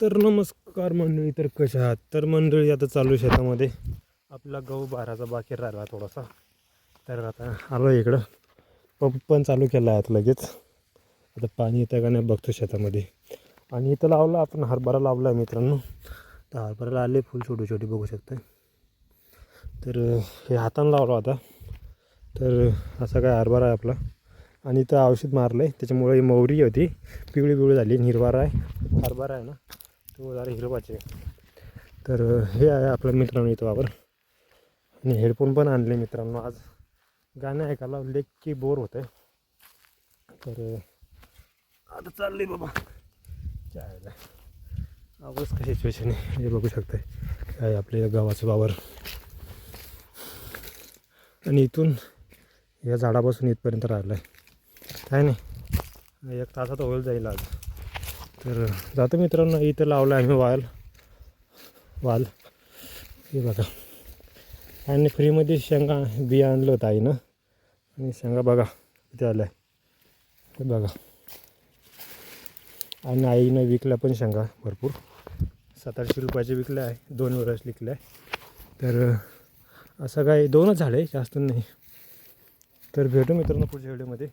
तर नमस्कार मंडळी. तर कशा आहात? तर मंडळी आता चालू शेतामध्ये आपला गहू बाराचा बाकी राहिला थोडासा. तर आता आलो इकडं, पंप पण चालू केला आहे आता लगेच. आता पाणी येतं का नाही बघतो शेतामध्ये. आणि इथं लावला आपण हरभरा लावला आहे मित्रांनो. तर हरभऱ्याला आले फुल छोटी छोटी बघू शकता. तर हे हातानं लावलं आता. तर असा काय हरभरा आहे आपला. आणि इथं औषध मारलं आहे त्याच्यामुळे ही मोहरी होती पिवळी पिवळी झाली. हिरवारा आहे हरभरा आहे ना, तो जरा हिरवाचे. तर हे आहे आपल्या मित्रांनो इथं वावर. आणि हेडफोन पण आणले मित्रांनो. आज गाणं ऐकायला लेक की बोर होतं आहे. तर आता चालले बाबा जायला. आवाज कशी सिच्युएशन आहे हे बघू शकताय. काय आपल्या गावाचं वावर. आणि इथून या झाडापासून इथपर्यंत राहिलं आहे काय नाही, 1 तासात होईल जाईल आज. तर जातो मित्रांनो. इथं लावलं आहे आम्ही वाल हे बघा. आणि फ्रीमध्ये शेंगा बिया आणलं होतं आईनं. आणि शेंगा बघा किती आल्या आहे हे बघा. आणि आईनं विकल्या पण शेंगा भरपूर, 700-800 रुपयाचे विकल्या आहे. 2 वेळेस विकल्या आहे. तर असं काय 2च झाडे जास्त नाही. तर भेटू मित्रांनो पुढच्या व्हिडिओमध्ये.